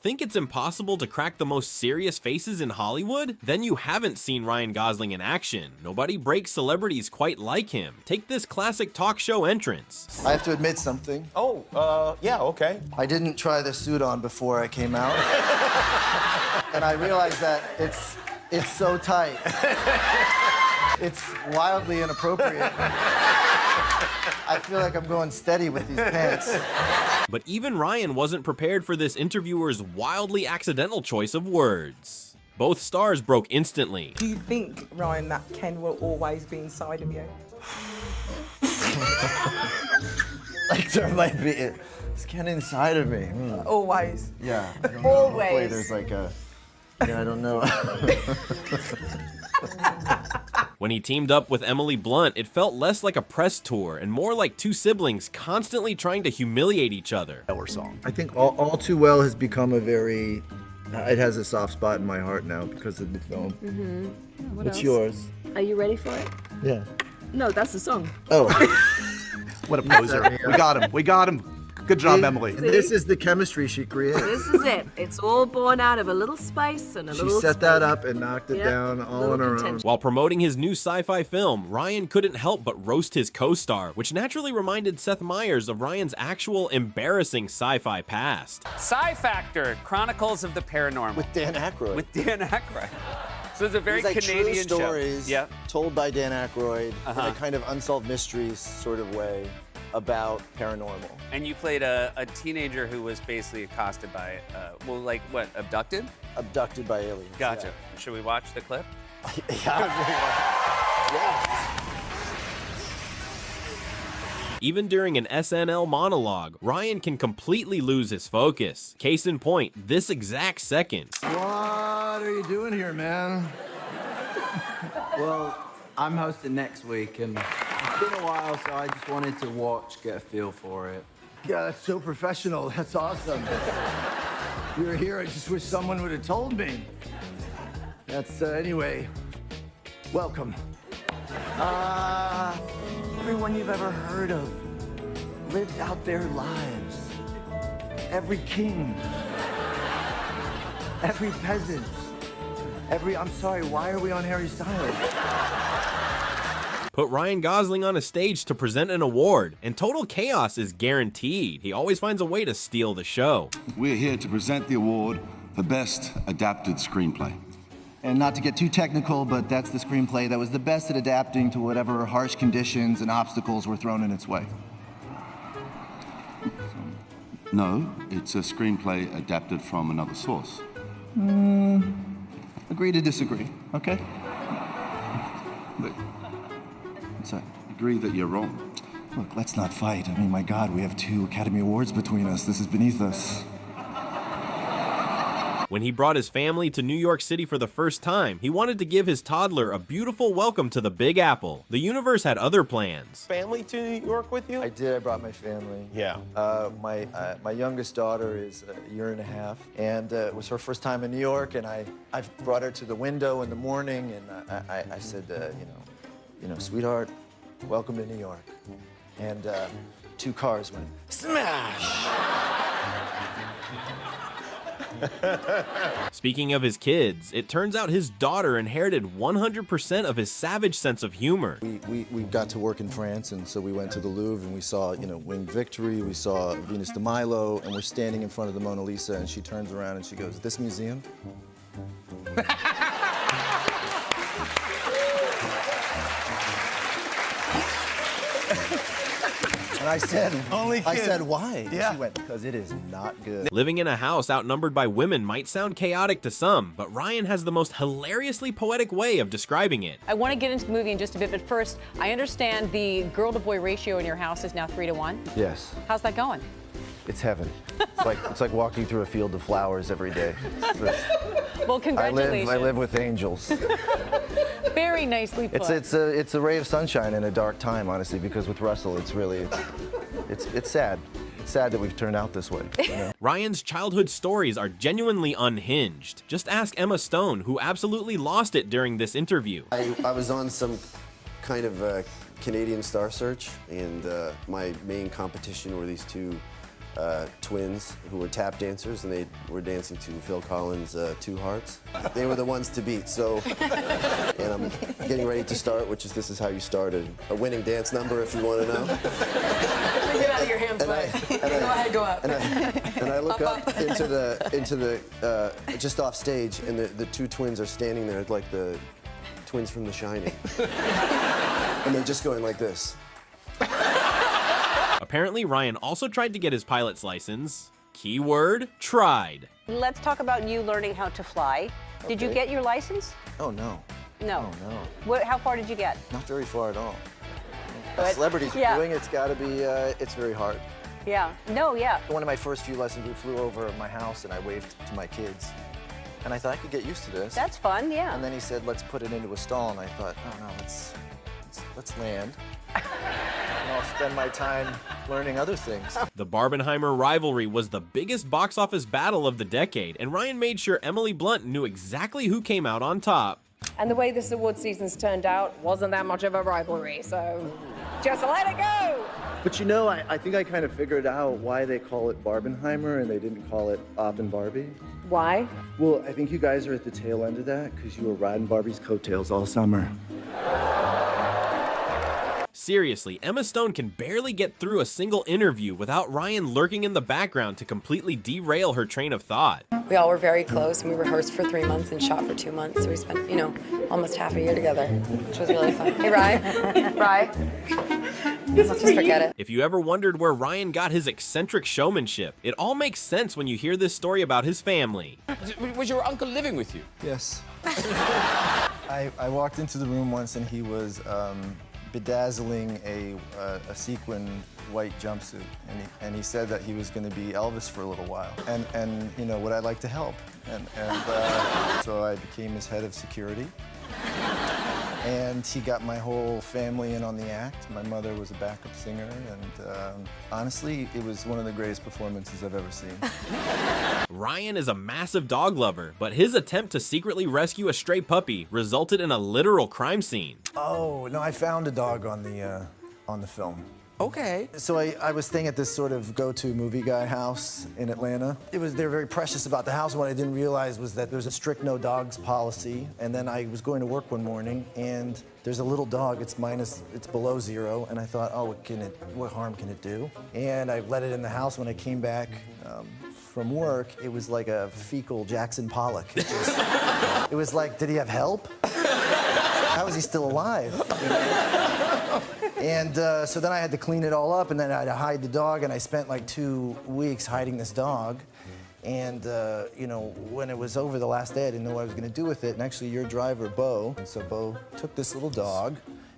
Think it's impossible to crack the most serious faces in Hollywood? Then you haven't seen Ryan Gosling in action. Nobody breaks celebrities quite like him. Take this classic talk show entrance. I have to admit something. Oh, yeah, okay. I didn't try the suit on before I came out. And I realized that it's so tight. It's wildly inappropriate. I feel like I'm going steady with these pants. But even Ryan wasn't prepared for this interviewer's wildly accidental choice of words. Both stars broke instantly. Do you think, Ryan, that Ken will always be inside of you? Like there might be, it's Ken inside of me. Always. Yeah. Always. Hopefully there's like a, yeah, I don't know. When he teamed up with Emily Blunt, it felt less like a press tour and more like two siblings constantly trying to humiliate each other. I think All Too Well has become a very, it has a soft spot in my heart now because of the film. Mm-hmm. What What's else? yours? Are you ready for it? Yeah. No, that's the song. Oh. What a poser. We got him. We got him. Good job, Emily. And this is the chemistry she created. This is it. It's all born out of a little spice and a She little set space. that up and knocked it Yep. down all Little on her own. contention. While promoting his new sci-fi film, Ryan couldn't help but roast his co-star, which naturally reminded Seth Meyers of Ryan's actual embarrassing sci-fi past. Sci Factor, Chronicles of the Paranormal. With Dan Aykroyd. With Dan Aykroyd. So it's a very These, like, Canadian true stories show. Yeah. told by Dan Aykroyd Uh-huh. in a kind of unsolved mysteries sort of way about paranormal. And you played a teenager who was basically accosted by, well, like what, abducted? Abducted by aliens. Gotcha. Should we watch the clip? Yeah. Even during an SNL monologue, Ryan can completely lose his focus. Case in point, this exact second. What are you doing here, man? Well, I'm hosting next week, and it's been a while, so I just wanted to watch, get a feel for it. Yeah, that's so professional. That's awesome. You're here. I just wish someone would have told me. That's, anyway, welcome. Everyone you've ever heard of lived out their lives. Every king, every peasant, I'm sorry, why are we on Harry Styles? Put Ryan Gosling on a stage to present an award, and total chaos is guaranteed. He always finds a way to steal the show. We're here to present the award for Best Adapted Screenplay. And not to get too technical, but that's the screenplay that was the best at adapting to whatever harsh conditions and obstacles were thrown in its way. No, it's a screenplay adapted from another source. Agree to disagree, okay? Look, agree that you're wrong. Look, let's not fight. I mean, my God, we have 2 Academy Awards between us. This is beneath us. When he brought his family to New York City for the first time, he wanted to give his toddler a beautiful welcome to the Big Apple. The universe had other plans. Family to New York with you? I did. I brought my family. Yeah. My youngest daughter is a year and a half, and it was her first time in New York, and I brought her to the window in the morning, and I said, you know, sweetheart, welcome to New York. And 2 cars went smash. Speaking of his kids, it turns out his daughter inherited 100% of his savage sense of humor. We got to work in France, and so we went to the Louvre, and we saw, you know, Winged Victory, we saw Venus de Milo, and we're standing in front of the Mona Lisa, and she turns around and she goes, "This museum?" And I said, why? Yeah. She went, because it is not good. Living in a house outnumbered by women might sound chaotic to some, but Ryan has the most hilariously poetic way of describing it. I want to get into the movie in just a bit, but first, I understand the girl-to-boy ratio in your house is now 3-to-1. Yes, How's that going? it's heaven. It's like walking through a field of flowers every day. Well, congratulations. I live with angels. Very nicely put. It's a ray of sunshine in a dark time, honestly, because with Russell, it's sad. It's sad that we've turned out this way. You know? Ryan's childhood stories are genuinely unhinged. Just ask Emma Stone, who absolutely lost it during this interview. I was on some kind of Canadian star search, and my main competition were these 2 twins who were tap dancers, and they were dancing to Phil Collins' Two Hearts. They were the ones to beat, so, and I'm getting ready to start, which is This Is How You Started, a winning dance number if you want to know. Get out of your hands, go ahead, go up. And I look up into the just off stage, and the two twins are standing there like the twins from The Shining. And they're just going like this. Apparently, Ryan also tried to get his pilot's license. Keyword, tried. Let's talk about you learning how to fly. Did you get your license? Oh, no. No. Oh, no. How far did you get? Not very far at all. But- Celebrities yeah. doing it's got to be, it's very hard. Yeah. No, yeah. One of my first few lessons, we flew over my house and I waved to my kids. And I thought I could get used to this. That's fun, yeah. And then he said, let's put it into a stall. And I thought, oh no, let's land. And I'll spend my time learning other things. The Barbenheimer rivalry was the biggest box office battle of the decade, and Ryan made sure Emily Blunt knew exactly who came out on top. And the way this award season's turned out wasn't that much of a rivalry, so just let it go. But you know, I think I kind of figured out why they call it Barbenheimer and they didn't call it Op and Barbie. Why? Well, I think you guys are at the tail end of that because you were riding Barbie's coattails all summer. Seriously, Emma Stone can barely get through a single interview without Ryan lurking in the background to completely derail her train of thought. We all were very close, and we rehearsed for 3 months and shot for 2 months, so we spent, almost half a year together, which was really fun. Hey, Rye. Let's just forget it. If you ever wondered where Ryan got his eccentric showmanship, it all makes sense when you hear this story about his family. Was your uncle living with you? Yes. I walked into the room once and he was bedazzling a sequin white jumpsuit, and he said that he was going to be Elvis for a little while, and would I like to help? And so I became his head of security, and he got my whole family in on the act. My mother was a backup singer, and honestly, it was one of the greatest performances I've ever seen. Ryan is a massive dog lover, but his attempt to secretly rescue a stray puppy resulted in a literal crime scene. Oh, no, I found a dog on the film. Okay. So I was staying at this sort of go-to movie guy house in Atlanta. They were very precious about the house. What I didn't realize was that there's a strict no dogs policy. And then I was going to work one morning and there's a little dog, it's below 0. And I thought, oh, what harm can it do? And I let it in the house. When I came back from work, it was like a fecal Jackson Pollock. It was like, did he have help? How is he still alive? And so then I had to clean it all up, and then I had to hide the dog, and I spent like 2 weeks hiding this dog. And when it was over the last day, I didn't know what I was going to do with it. And actually, your driver, Bo, and so Bo took this little dog,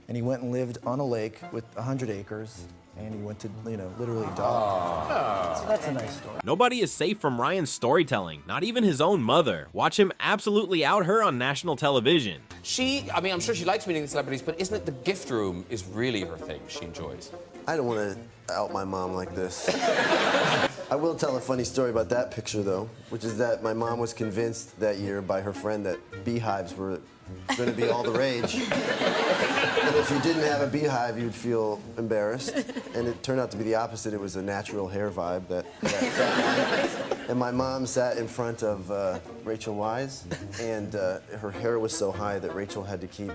and he went and lived on a lake with 100 acres. And he went to, literally dog. So that's a nice story. Nobody is safe from Ryan's storytelling, not even his own mother. Watch him absolutely out her on national television. I'm sure she likes meeting the celebrities, but isn't it the gift room is really her thing she enjoys? I don't want to out my mom like this. I will tell a funny story about that picture, though, which is that my mom was convinced that year by her friend that beehives were going to be all the rage. And if you didn't have a beehive, you'd feel embarrassed. And it turned out to be the opposite. It was a natural hair vibe that and my mom sat in front of Rachel Wise, and her hair was so high that Rachel had to keep.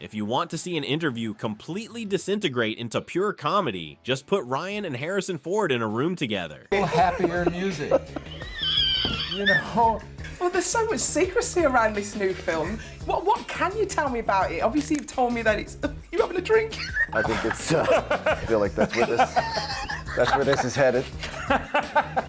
If you want to see an interview completely disintegrate into pure comedy, just put Ryan and Harrison Ford in a room together. Happier music. Well, there's so much secrecy around this new film. What can you tell me about it? Obviously, you've told me that it's... You having a drink? I think it's... I feel like that's where this is headed.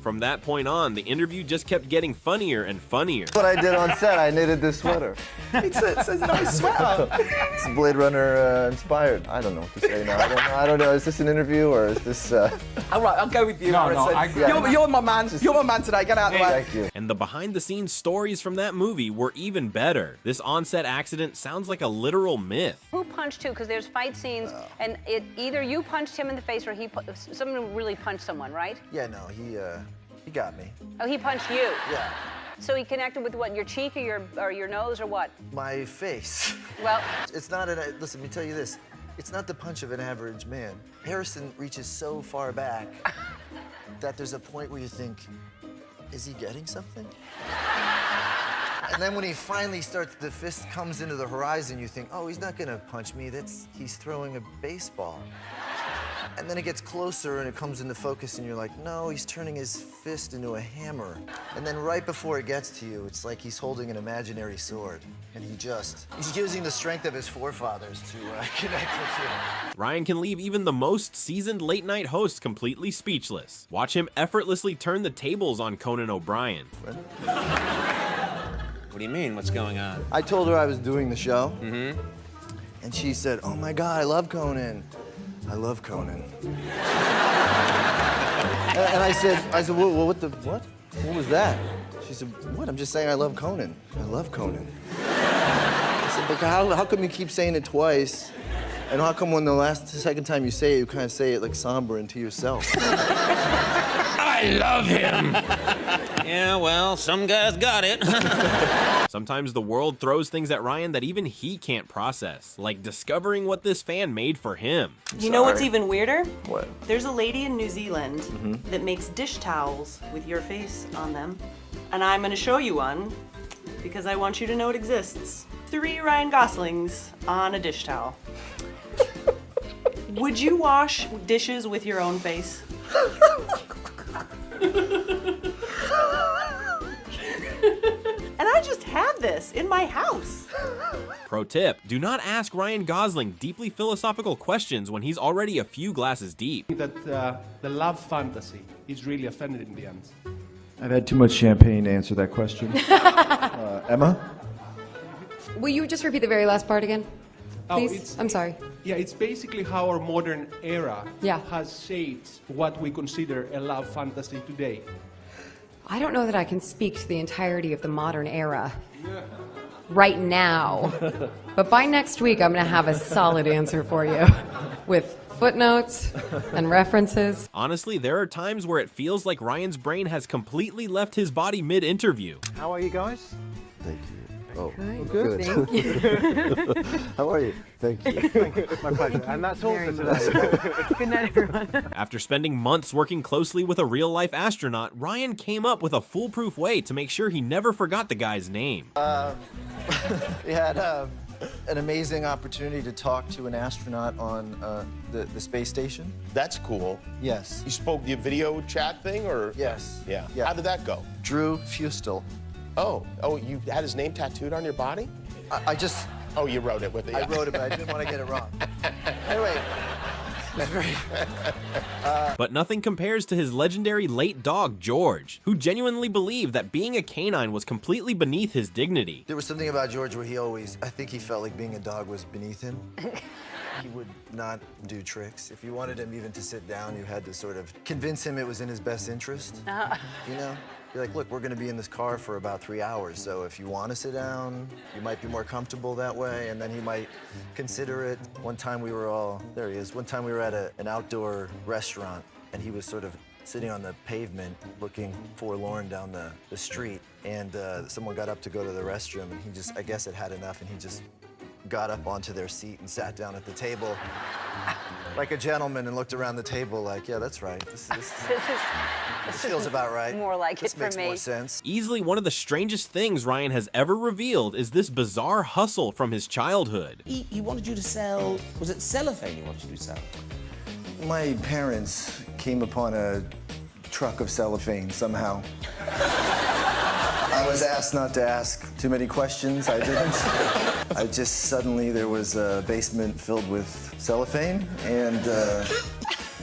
From that point on, the interview just kept getting funnier and funnier. What I did on set, I knitted this sweater. It's a nice sweater. It's Blade Runner inspired. I don't know what to say now. I don't know. Is this an interview or is this... All right, I'll go with you, Harrison. You're my man. You're my man today. Get out of the way. Thank you. And the behind-the-scenes stories from that movie were even better. This on-set accident sounds like a literal myth. Who punched who? Because there's fight scenes, and either you punched him in the face or someone really punched someone, right? Yeah, no, he got me. Oh, he punched you? Yeah. So he connected with what, your cheek or your nose or what? My face. Well... It's not listen, let me tell you this. It's not the punch of an average man. Harrison reaches so far back that there's a point where you think, is he getting something? And then when he finally starts, the fist comes into the horizon, you think, oh, he's not gonna punch me, he's throwing a baseball. And then it gets closer and it comes into focus and you're like, no, he's turning his fist into a hammer. And then right before it gets to you, it's like he's holding an imaginary sword. And he's using the strength of his forefathers to connect with you. Ryan can leave even the most seasoned late-night host completely speechless. Watch him effortlessly turn the tables on Conan O'Brien. What do you mean? What's going on? I told her I was doing the show. Mm-hmm. And she said, oh my God, I love Conan. I love Conan. And I said, what? What was that? She said, what? I'm just saying I love Conan. I love Conan. I said, but how come you keep saying it twice? And how come when the second time you say it, you kind of say it like somber and to yourself? I love him. Yeah, well, some guys got it. Sometimes the world throws things at Ryan that even he can't process, like discovering what this fan made for him. You know what's even weirder? What? There's a lady in New Zealand that makes dish towels with your face on them. And I'm gonna show you one because I want you to know it exists. 3 Ryan Goslings on a dish towel. Would you wash dishes with your own face? And I just had this in my house. Pro tip, do not ask Ryan Gosling deeply philosophical questions when he's already a few glasses deep. That the love fantasy is really offended in the end. I've had too much champagne to answer that question. Emma? Will you just repeat the very last part again? Please? Oh, I'm sorry. Yeah, it's basically how our modern era Yeah. has shaped what we consider a love fantasy today. I don't know that I can speak to the entirety of the modern era right now. But by next week, I'm going to have a solid answer for you with footnotes and references. Honestly, there are times where it feels like Ryan's brain has completely left his body mid-interview. How are you guys? Thank you. Oh, good. Thank you. How are you? Thank you. My pleasure. And that's all for today. Good night, everyone. After spending months working closely with a real-life astronaut, Ryan came up with a foolproof way to make sure he never forgot the guy's name. We had an amazing opportunity to talk to an astronaut on the space station. That's cool. Yes. You spoke the video chat thing, or? Yes. Yeah. Yeah. How did that go? Drew Fustel. Oh, you had his name tattooed on your body? I just... Oh, you wrote it with it. I wrote it, but I didn't want to get it wrong. Anyway. But nothing compares to his legendary late dog, George, who genuinely believed that being a canine was completely beneath his dignity. There was something about George where I think he felt like being a dog was beneath him. He would not do tricks. If you wanted him even to sit down, you had to sort of convince him it was in his best interest. You know? You're like, look, we're gonna be in this car for about 3 hours, so if you want to sit down, you might be more comfortable that way, and then he might consider it. One time we were there he is. One time we were at an outdoor restaurant, and he was sort of sitting on the pavement looking forlorn down the street, and someone got up to go to the restroom, and he just, I guess, had enough, and he just got up onto their seat and sat down at the table like a gentleman and looked around the table like, yeah, that's right. This feels about right. More like this it for makes me. more sense. Easily one of the strangest things Ryan has ever revealed is this bizarre hustle from his childhood. He wanted you to sell, was it cellophane he wanted you to sell? My parents came upon a truck of cellophane somehow. I was asked not to ask too many questions. I didn't. Suddenly there was a basement filled with cellophane, and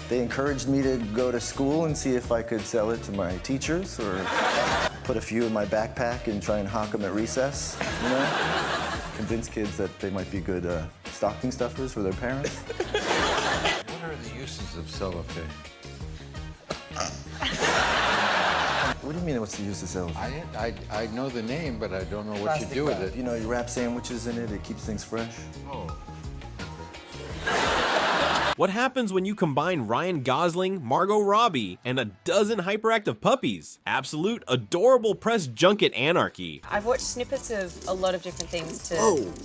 they encouraged me to go to school and see if I could sell it to my teachers or put a few in my backpack and try and hawk them at recess, you know? Convince kids that they might be good stocking stuffers for their parents. What are the uses of cellophane? What do you mean, what's the use of cellophane? I know the name, but I don't know what you do with it. You know, you wrap sandwiches in it, it keeps things fresh. Oh. What happens when you combine Ryan Gosling, Margot Robbie, and a dozen hyperactive puppies? Absolute adorable press junket anarchy. I've watched snippets of a lot of different things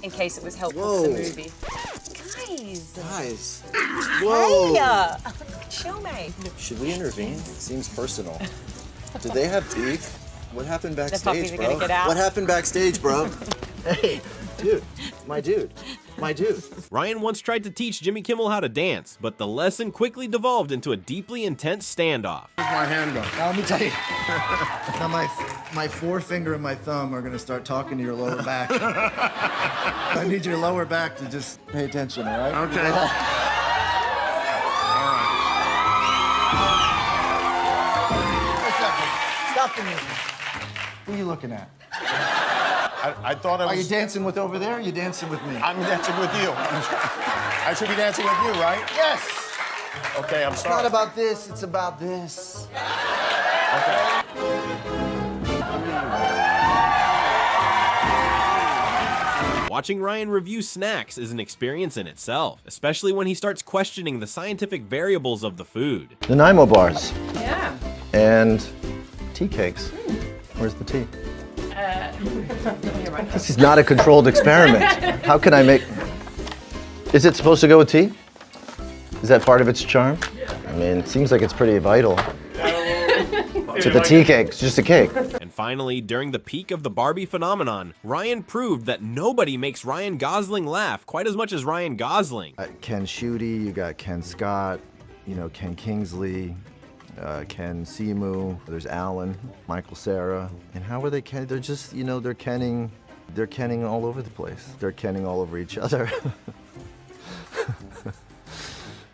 in case it was helpful Whoa. for the movie. Guys. Whoa. Hey! Show me. Should we intervene? Seems personal. Did they have beef? What happened puppies backstage, are bro? gonna get out. What happened backstage, bro? Hey, dude, my dude. Ryan once tried to teach Jimmy Kimmel how to dance, but the lesson quickly devolved into a deeply intense standoff. Where's my handle? Now, let me tell you. Now, my forefinger and my thumb are gonna start talking to your lower back. I need your lower back to just pay attention, all right? Okay. Stop the music. Who are you looking at? I thought I was... Are you dancing with over there? Or are you dancing with me? I'm dancing with you. I should be dancing with you, right? Yes! Okay, I'm It's sorry. not about this, it's about this. Watching Ryan review snacks is an experience in itself, especially when he starts questioning the scientific variables of the food. Nanaimo bars. Yeah. And tea cakes. Where's the tea? This is not a controlled experiment. How can I make... Is it supposed to go with tea? Is that part of its charm? I mean, it seems like it's pretty vital. To the tea cake, it's just a cake. And finally, during the peak of the Barbie phenomenon, Ryan proved that nobody makes Ryan Gosling laugh quite as much as Ryan Gosling. Ken Schuette, you got Ken Scott, Ken Kingsley, Ken Simu, there's Alan, Michael Cera. And how are they Ken? They're just, they're Kenning all over the place. They're Kenning all over each other.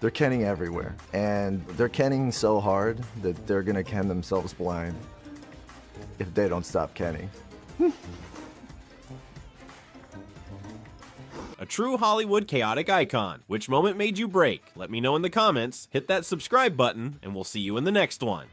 They're Kenning everywhere. And they're Kenning so hard that they're gonna Ken themselves blind if they don't stop Kenning. A true Hollywood chaotic icon. Which moment made you break? Let me know in the comments, hit that subscribe button, and we'll see you in the next one.